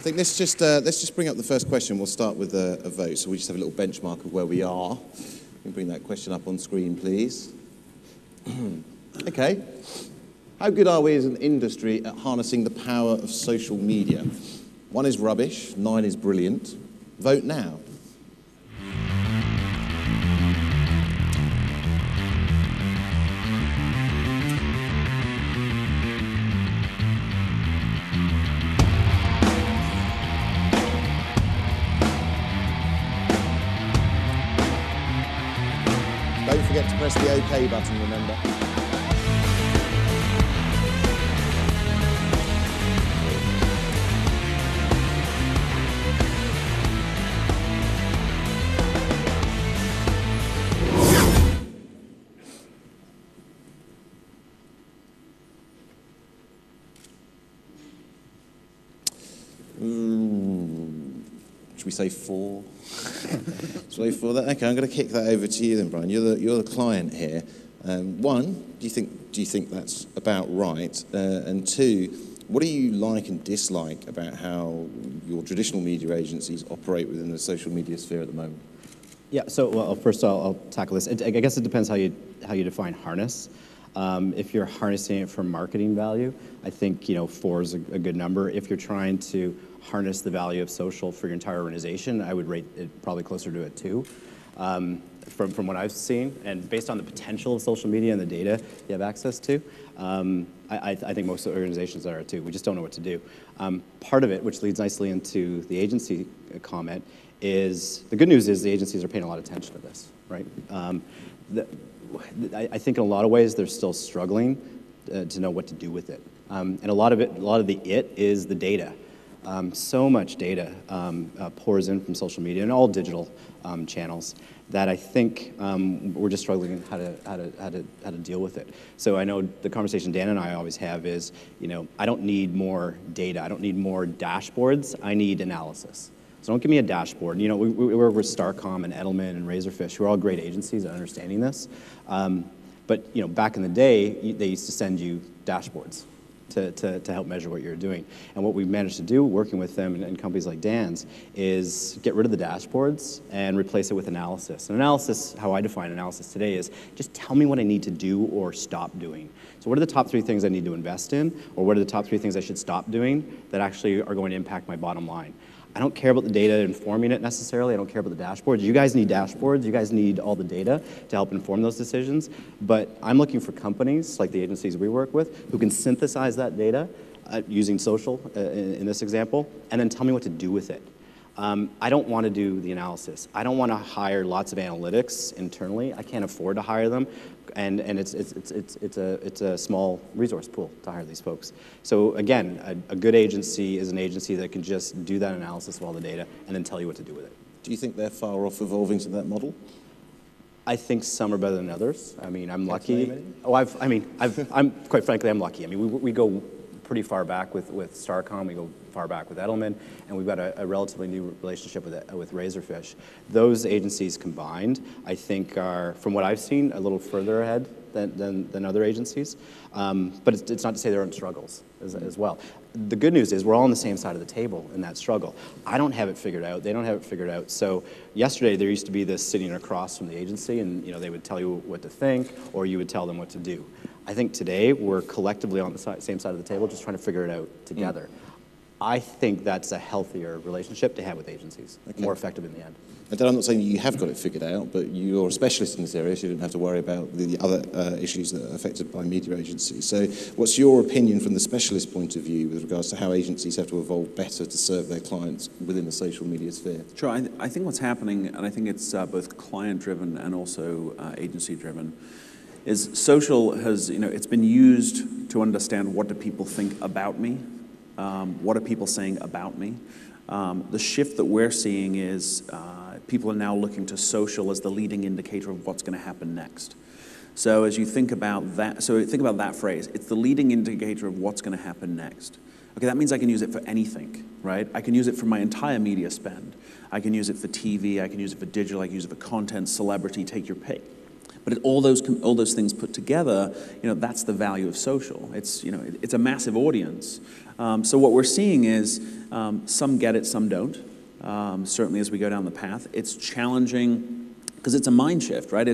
think let's just bring up the first question. We'll start with a vote. So we just have a little benchmark of where we are. You can bring that question up on screen, please. Okay. How good are we as an industry at harnessing the power of social media? 1 is rubbish, 9 is brilliant. Vote now. Don't forget to press the OK button, remember. Should we say 4? Should we say 4? Okay, I'm going to kick that over to you then, Brian. You're the client here. 1, do you think that's about right? And 2, what do you like and dislike about how your traditional media agencies operate within the social media sphere at the moment? Yeah. So, well, first I'll tackle this. I guess it depends how you define harness. If you're harnessing it for marketing value, I think 4 is a good number. If you're trying to harness the value of social for your entire organization, I would rate it probably closer to a 2. From what I've seen, and based on the potential of social media and the data you have access to, I think most organizations are at 2. We just don't know what to do. Part of it, which leads nicely into the agency comment, is the good news is the agencies are paying a lot of attention to this, right? I think in a lot of ways they're still struggling to know what to do with it, and a lot of the is the data. So much data pours in from social media and all digital channels that I think we're just struggling how to deal with it. So I know the conversation Dan and I always have is, I don't need more data. I don't need more dashboards. I need analysis. So don't give me a dashboard. We work with Starcom and Edelman and Razorfish, who are all great agencies at understanding this. But back in the day, they used to send you dashboards to help measure what you're doing. And what we've managed to do, working with them and companies like Dan's, is get rid of the dashboards and replace it with analysis. And analysis, how I define analysis today, is just tell me what I need to do or stop doing. So what are the top 3 things I need to invest in, or what are the top 3 things I should stop doing that actually are going to impact my bottom line? I don't care about the data informing it necessarily. I don't care about the dashboards. You guys need dashboards. You guys need all the data to help inform those decisions. But I'm looking for companies, like the agencies we work with, who can synthesize that data using social, in this example, and then tell me what to do with it. I don't want to do the analysis. I don't want to hire lots of analytics internally. I can't afford to hire them, and it's a small resource pool to hire these folks. So again, a good agency is an agency that can just do that analysis of all the data and then tell you what to do with it. Do you think they're far off evolving to that model? I think some are better than others. I mean, I'm lucky. I'm quite frankly, I'm lucky. I mean, we go pretty far back with Starcom. We go far back with Edelman, and we've got a relatively new relationship with Razorfish. Those agencies combined, I think, are, from what I've seen, a little further ahead than other agencies. But it's not to say there aren't struggles as well. The good news is we're all on the same side of the table in that struggle. I don't have it figured out. They don't have it figured out. So yesterday there used to be this sitting across from the agency, and they would tell you what to think, or you would tell them what to do. I think today we're collectively on the same side of the table, just trying to figure it out together. I think that's a healthier relationship to have with agencies, more effective in the end. And I'm not saying you have got it figured out, but you're a specialist in this area, so you don't have to worry about the other issues that are affected by media agencies. So what's your opinion from the specialist point of view with regards to how agencies have to evolve better to serve their clients within the social media sphere? Sure. I think what's happening, and I think it's both client-driven and also agency-driven, is social has, it's been used to understand what do people think about me, what are people saying about me. The shift that we're seeing is people are now looking to social as the leading indicator of what's going to happen next. So as you think about that, think about that phrase, it's the leading indicator of what's going to happen next. Okay, that means I can use it for anything, right? I can use it for my entire media spend. I can use it for TV, I can use it for digital, I can use it for content, celebrity, take your pick. But all those things put together, that's the value of social. It's a massive audience. So what we're seeing is some get it, some don't. Certainly as we go down the path, it's challenging because it's a mind shift, right?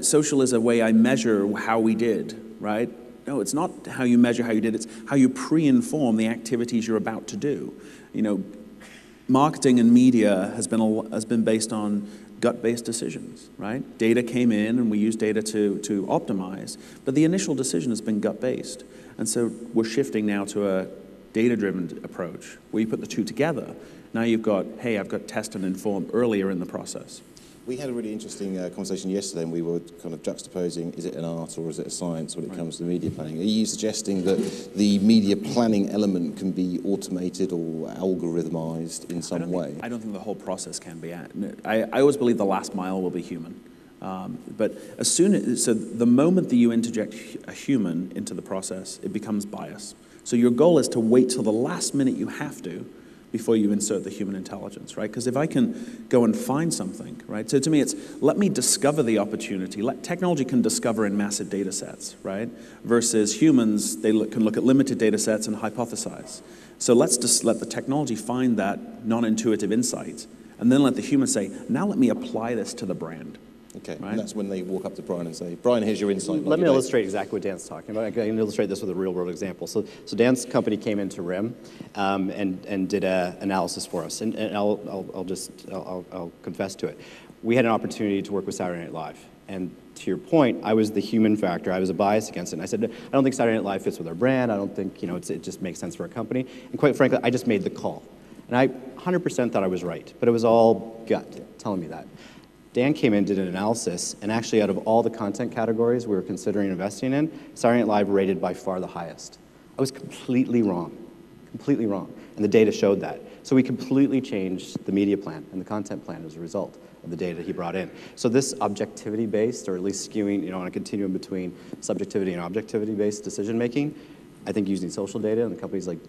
Social is a way I measure how we did, right? No, it's not how you measure how you did. It's how you pre-inform the activities you're about to do. Marketing and media has been based on gut-based decisions, right? Data came in and we used data to optimize, but the initial decision has been gut-based. And so we're shifting now to a data-driven approach where you put the two together. Now you've got, hey, I've got test and inform earlier in the process. We had a really interesting conversation yesterday, and we were kind of juxtaposing, is it an art or is it a science when it comes to media planning? Are you suggesting that the media planning element can be automated or algorithmized in some way? I don't think the whole process can be. I always believe the last mile will be human. But the moment that you interject a human into the process, it becomes bias. So your goal is to wait till the last minute you have to before you insert the human intelligence, right? Because if I can go and find something, right? So to me, it's let me discover the opportunity. Technology can discover in massive data sets, right? Versus humans, can look at limited data sets and hypothesize. So let's just let the technology find that non-intuitive insight, and then let the human say, now let me apply this to the brand. Okay, right? And that's when they walk up to Brian and say, Brian, here's your insight. Let me illustrate exactly what Dan's talking about. I can illustrate this with a real-world example. So Dan's company came into RIM and did an analysis for us, and I'll confess to it. We had an opportunity to work with Saturday Night Live, and to your point, I was the human factor. I was a bias against it, and I said, I don't think Saturday Night Live fits with our brand. I don't think it just makes sense for our company. And quite frankly, I just made the call, and I 100% thought I was right, but it was all gut telling me that. Dan came in, did an analysis, and actually out of all the content categories we were considering investing in, Saturday Night Live rated by far the highest. I was completely wrong, and the data showed that. So we completely changed the media plan and the content plan as a result of the data he brought in. So this objectivity-based, or at least skewing, on a continuum between subjectivity and objectivity-based decision-making, I think using social data and the companies like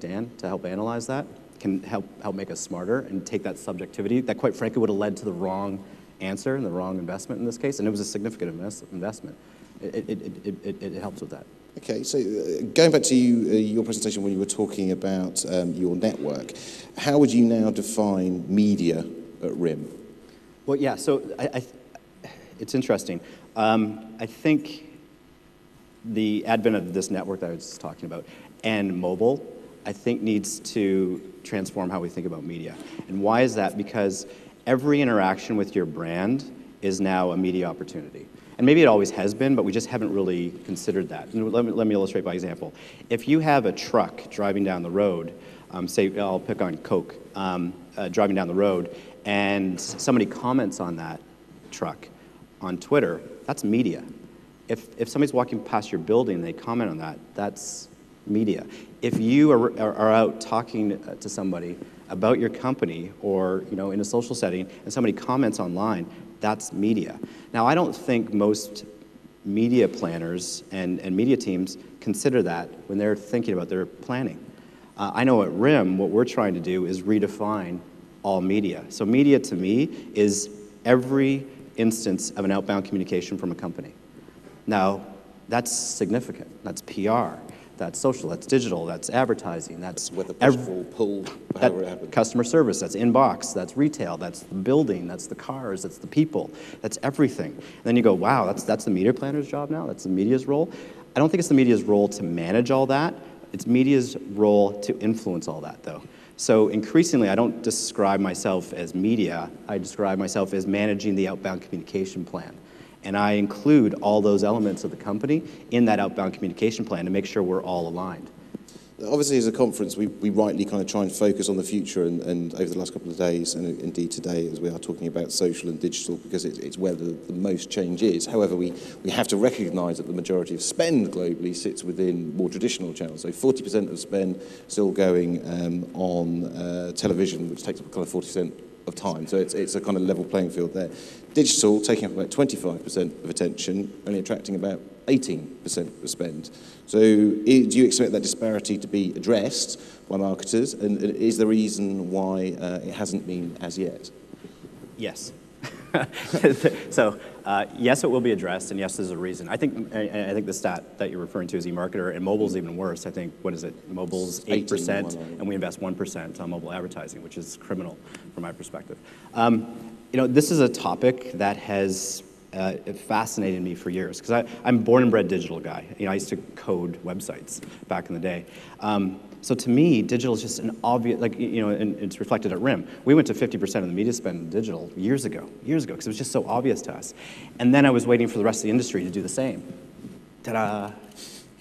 Dan to help analyze that can help make us smarter and take that subjectivity that quite frankly would have led to the wrong answer and the wrong investment in this case, and it was a significant investment. It helps with that. Okay, so going back to your presentation when you were talking about your network, how would you now define media at RIM? Well, yeah, so it's interesting. I think the advent of this network that I was just talking about and mobile, I think needs to transform how we think about media. And why is that? Because every interaction with your brand is now a media opportunity. And maybe it always has been, but we just haven't really considered that. And let me illustrate by example. If you have a truck driving down the road, say I'll pick on Coke, driving down the road, and somebody comments on that truck on Twitter, that's media. If somebody's walking past your building and they comment on that, that's media. If you are out talking to somebody about your company or in a social setting and somebody comments online, that's media. Now, I don't think most media planners and media teams consider that when they're thinking about their planning. I know at RIM, what we're trying to do is redefine all media. So media to me is every instance of an outbound communication from a company. Now, that's significant. That's PR. That's social, that's digital, that's advertising, that's whether push, pull, however it happens. Customer service, that's inbox, that's retail, that's the building, that's the cars, that's the people, that's everything. And then you go, wow, that's the media planner's job now? That's the media's role? I don't think it's the media's role to manage all that. It's media's role to influence all that, though. So increasingly, I don't describe myself as media. I describe myself as managing the outbound communication plan. And I include all those elements of the company in that outbound communication plan to make sure we're all aligned. Obviously, as a conference, we rightly kind of try and focus on the future, and over the last couple of days, and indeed today, as we are talking about social and digital, because it's where the most change is. However, we have to recognise that the majority of spend globally sits within more traditional channels. So 40% of spend still going on television, which takes up kind of 40% of time. So it's a kind of level playing field there. Digital taking up about 25% of attention, only attracting about 18% of spend. So do you expect that disparity to be addressed by marketers? And is the reason why it hasn't been as yet? Yes. So yes, it will be addressed, and yes, there's a reason. I think the stat that you're referring to is eMarketer, and mobile's even worse. I think, what is it? Mobile's 8%, and we invest 1% on mobile advertising, which is criminal from my perspective. This is a topic that has fascinated me for years, because I'm a born and bred digital guy. I used to code websites back in the day. So to me, digital is just an obvious, and it's reflected at RIM. We went to 50% of the media spend in digital years ago, because it was just so obvious to us. And then I was waiting for the rest of the industry to do the same. Ta-da!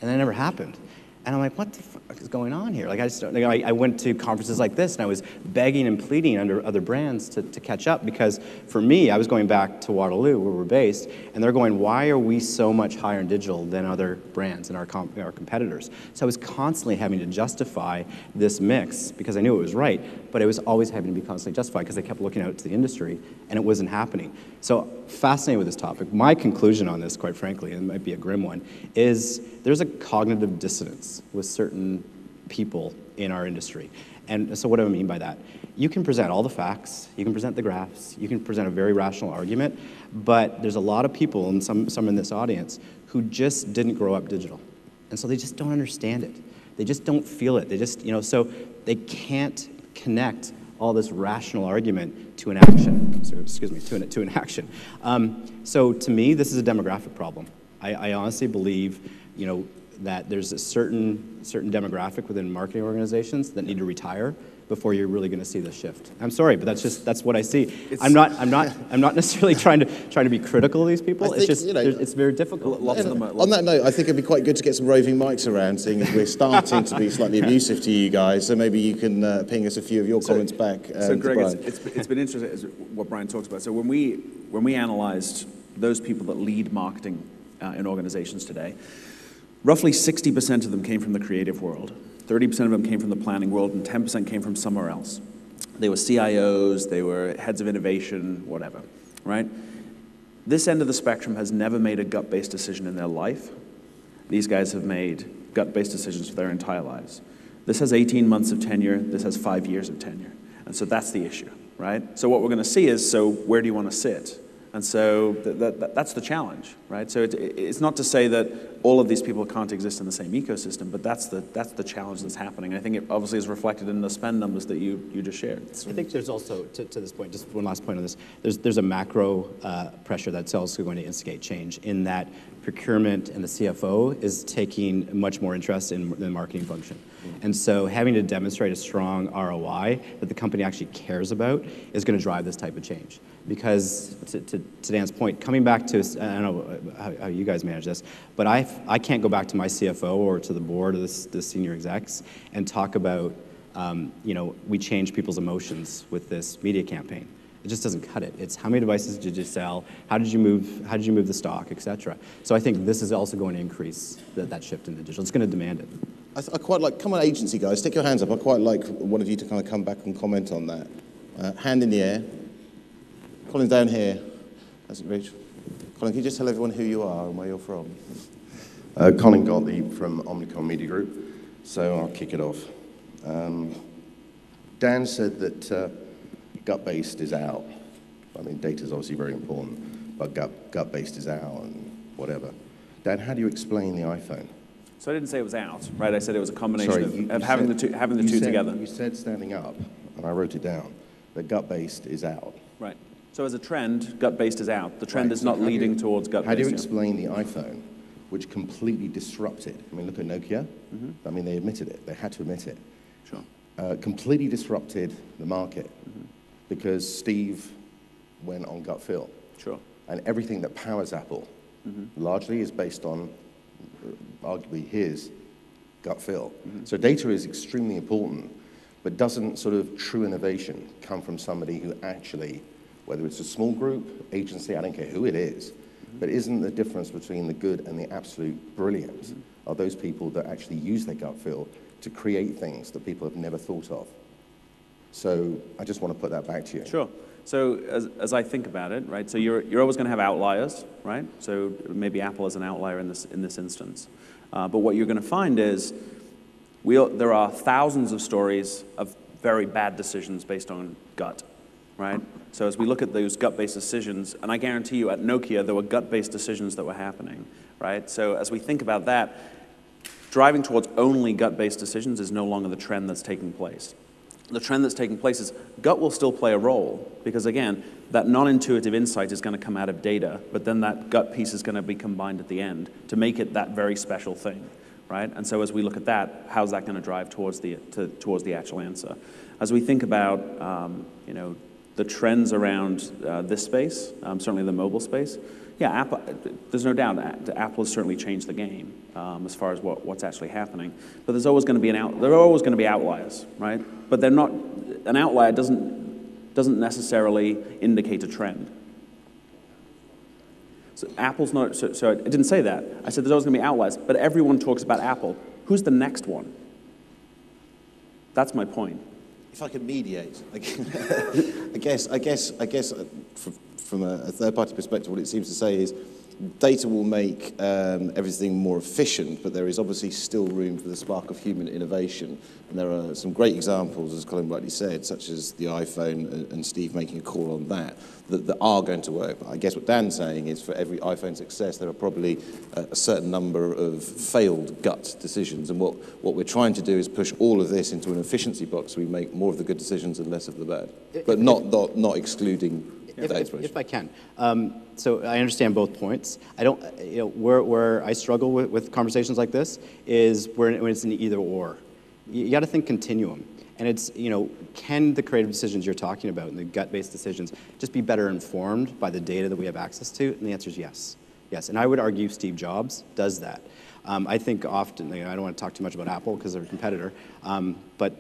And that never happened. And I'm like, what the fuck is going on here? I went to conferences like this, and I was begging and pleading under other brands to catch up, because for me, I was going back to Waterloo, where we're based, and they're going, why are we so much higher in digital than other brands and our competitors? So I was constantly having to justify this mix, because I knew it was right, but it was always having to be constantly justified, because I kept looking out to the industry, and it wasn't happening. So fascinated with this topic. My conclusion on this, quite frankly, and it might be a grim one, is there's a cognitive dissonance with certain people in our industry. And so what do I mean by that? You can present all the facts, you can present the graphs, you can present a very rational argument, but there's a lot of people, and some in this audience, who just didn't grow up digital. And so they just don't understand it. They just don't feel it. They just, so they can't connect all this rational argument to an action. So, excuse me, to an action. So to me, this is a demographic problem. I honestly believe, that there's a certain demographic within marketing organizations that need to retire before you're really going to see the shift. I'm sorry, but that's what I see. I'm not necessarily trying to be critical of these people. It's just it's very difficult. Lots of them are, on that note, I think it'd be quite good to get some roving mics around, seeing as we're starting to be slightly abusive to you guys. So maybe you can ping us a few of your comments back. So Greg, it's been interesting what Brian talks about. So when we analyzed those people that lead marketing in organizations today, roughly 60% of them came from the creative world, 30% of them came from the planning world, and 10% came from somewhere else. They were CIOs, they were heads of innovation, whatever, right? This end of the spectrum has never made a gut-based decision in their life. These guys have made gut-based decisions for their entire lives. This has 18 months of tenure, this has 5 years of tenure. And so that's the issue, right? So what we're going to see is, so where do you want to sit? And so that's the challenge, right? So it's not to say that all of these people can't exist in the same ecosystem, but that's the challenge that's happening. I think it obviously is reflected in the spend numbers that you just shared. I think there's also, to this point, just one last point on this, there's a macro pressure that's also going to instigate change, in that procurement and the CFO is taking much more interest in the marketing function. And so having to demonstrate a strong ROI that the company actually cares about is going to drive this type of change. Because, to Dan's point, coming back to, I don't know how you guys manage this, but I can't go back to my CFO or to the board or the senior execs and talk about, we change people's emotions with this media campaign. It just doesn't cut it. It's how many devices did you sell? How did you move the stock, et cetera. So I think this is also going to increase that shift into digital. It's going to demand it. I quite like, come on agency guys, stick your hands up. I quite like one of you to kind of come back and comment on that. Hand in the air. Colin's down here. That's it, Rich. Colin, can you just tell everyone who you are and where you're from? Colin Gottlieb from Omnicom Media Group. So I'll kick it off. Dan said that gut-based is out. I mean, data is obviously very important, but gut-based is out and whatever. Dan, how do you explain the iPhone? So I didn't say it was out, right? I said it was a combination of having the two together. You said standing up, and I wrote it down, that gut-based is out. Right. So as a trend, gut-based is out. The trend is not leading towards gut-based. How do you explain the iPhone, which completely disrupted? I mean, look at Nokia. Mm-hmm. I mean, they admitted it. They had to admit it. Sure. Completely disrupted the market because Steve went on gut feel. Sure. And everything that powers Apple largely is based on, arguably, his gut feel. So data is extremely important, but doesn't sort of true innovation come from somebody who actually, whether it's a small group, agency, I don't care who it is, but isn't the difference between the good and the absolute brilliant are those people that actually use their gut feel to create things that people have never thought of. So I just want to put that back to you. Sure. So as I think about it, right, so you're always going to have outliers, right? So maybe Apple is an outlier in this instance. But what you're going to find is there are thousands of stories of very bad decisions based on gut, right? So as we look at those gut-based decisions, and I guarantee you at Nokia, there were gut-based decisions that were happening, right? So as we think about that, driving towards only gut-based decisions is no longer the trend that's taking place. The trend that's taking place is gut will still play a role, because again, that non-intuitive insight is going to come out of data, but then that gut piece is going to be combined at the end to make it that very special thing, right? And so as we look at that, how's that going to drive towards the actual answer? As we think about, the trends around this space, certainly the mobile space, yeah, Apple, there's no doubt that Apple has certainly changed the game as far as what's actually happening. But there's always going to be there are always going to be outliers, right? But they're not. An outlier doesn't necessarily indicate a trend. So Apple's not. So I didn't say that. I said there's always going to be outliers. But everyone talks about Apple. Who's the next one? That's my point. If I could mediate, I guess, from a third-party perspective, what it seems to say is data will make everything more efficient, but there is obviously still room for the spark of human innovation. And there are some great examples, as Colin rightly said, such as the iPhone and Steve making a call on that are going to work. But I guess what Dan's saying is for every iPhone success, there are probably a certain number of failed gut decisions. And what we're trying to do is push all of this into an efficiency box so we make more of the good decisions and less of the bad, but not excluding if I can. So I understand both points. I don't, where I struggle with conversations like this is when it's an either or. You got to think continuum. And it's, can the creative decisions you're talking about and the gut-based decisions just be better informed by the data that we have access to? And the answer is yes. Yes, and I would argue Steve Jobs does that. I think often, I don't want to talk too much about Apple because they're a competitor, but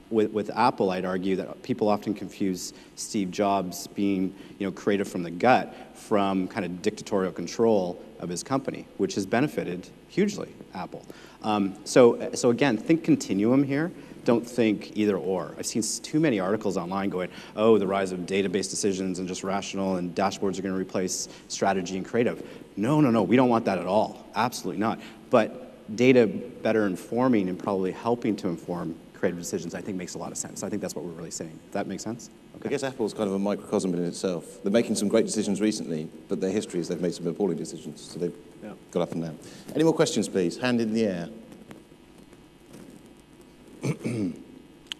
with Apple, I'd argue that people often confuse Steve Jobs being, creative from the gut from kind of dictatorial control of his company, which has benefited hugely Apple. So again, think continuum here. Don't think either or. I've seen too many articles online going, oh, the rise of database decisions and just rational and dashboards are going to replace strategy and creative. No, we don't want that at all. Absolutely not. But data better informing and probably helping to inform creative decisions, I think makes a lot of sense. I think that's what we're really saying. Does that make sense? Okay. I guess Apple's kind of a microcosm in itself. They're making some great decisions recently, but their history is they've made some appalling decisions, so they've got up and down. Any more questions, please? Hand in the air.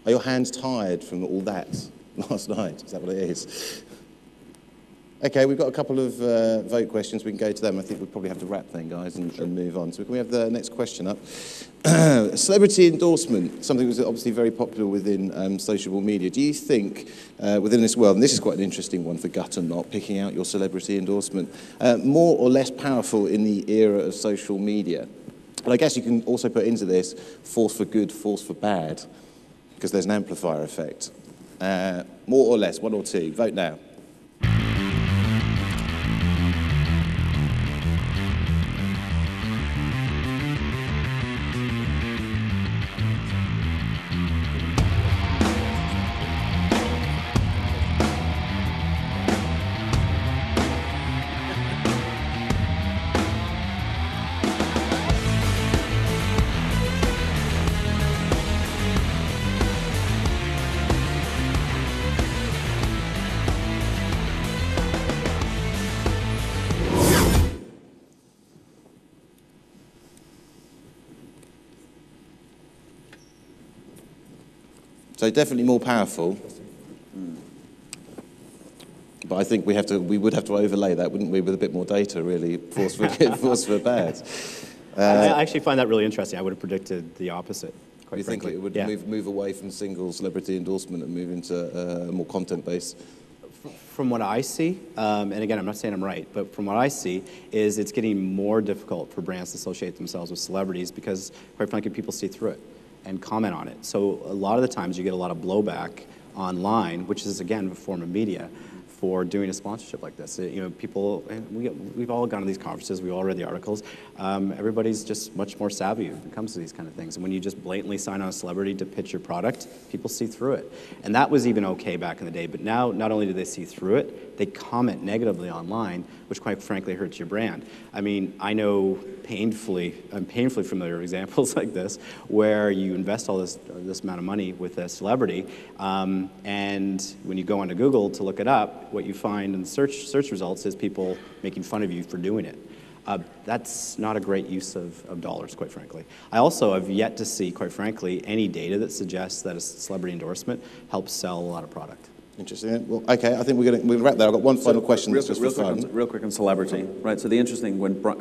Are your hands tired from all that last night? Is that what it is? Okay, we've got a couple of vote questions. We can go to them. I think we'll probably have to wrap then, guys, and move on. So can we have the next question up? Celebrity endorsement, something that's obviously very popular within social media. Do you think within this world, and this is quite an interesting one for gut and not, picking out your celebrity endorsement, more or less powerful in the era of social media? And I guess you can also put into this force for good, force for bad, because there's an amplifier effect. More or less, one or two. Vote now. So definitely more powerful. But I think we would have to overlay that, wouldn't we, with a bit more data, really, force for good, force for bad. I actually find that really interesting. I would have predicted the opposite, quite You frankly. think it would move away from single celebrity endorsement and move into more content-based? From what I see, and again, I'm not saying I'm right, but from what I see, is it's getting more difficult for brands to associate themselves with celebrities because, quite frankly, people see through it and comment on it. So a lot of the times you get a lot of blowback online, which is, again, a form of media, for doing a sponsorship like this. You know, people, we've all gone to these conferences, we all read the articles. Everybody's just much more savvy when it comes to these kind of things. And when you just blatantly sign on a celebrity to pitch your product, people see through it. And that was even okay back in the day, but now not only do they see through it, they comment negatively online, which quite frankly hurts your brand. I mean, I know I'm painfully familiar with examples like this, where you invest all this amount of money with a celebrity, and when you go onto Google to look it up, what you find in the search results is people making fun of you for doing it. That's not a great use of dollars, quite frankly. I also have yet to see, quite frankly, any data that suggests that a celebrity endorsement helps sell a lot of product. Interesting. Well, okay, I think we'll wrap there. I've got one final question that's just for fun. Real quick on celebrity, right? So the interesting,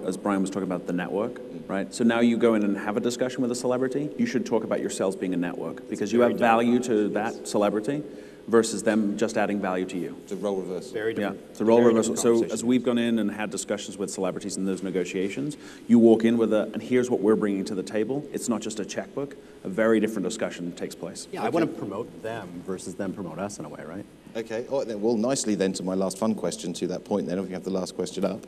as Brian was talking about the network, right? So now you go in and have a discussion with a celebrity, you should talk about yourselves being a network, because you have value to that celebrity versus them just adding value to you. It's a role reversal. Very different. Yeah, it's a role reversal. So as we've gone in and had discussions with celebrities in those negotiations, you walk in with and here's what we're bringing to the table. It's not just a checkbook. A very different discussion takes place. Yeah, okay. I want to promote them versus them promote us in a way, right? Okay, all right, then, well, nicely then to my last fun question to that point then, if we have the last question up.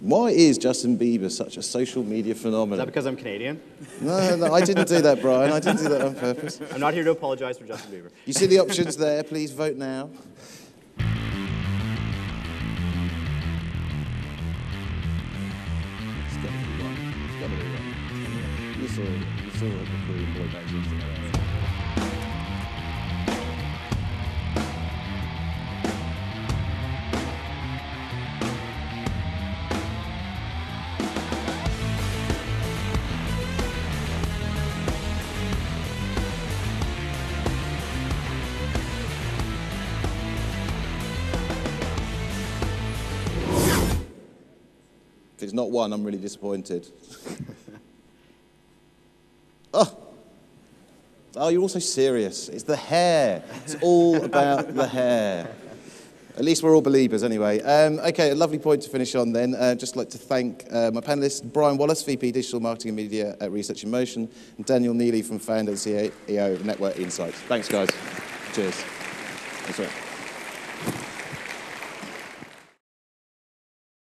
Why is Justin Bieber such a social media phenomenon? Is that because I'm Canadian? No, I didn't do that, Brian. I didn't do that on purpose. I'm not here to apologize for Justin Bieber. You see the options there. Please vote now. You saw the Korean boy back yesterday. If it's not one, I'm really disappointed. Oh, you're also serious. It's the hair. It's all about the hair. At least we're all believers anyway. Okay, a lovely point to finish on then. Just like to thank my panelists, Brian Wallace, VP Digital Marketing and Media at Research in Motion, and Daniel Neely from founder and CEO of Network Insights. Thanks, guys. Cheers. That's right.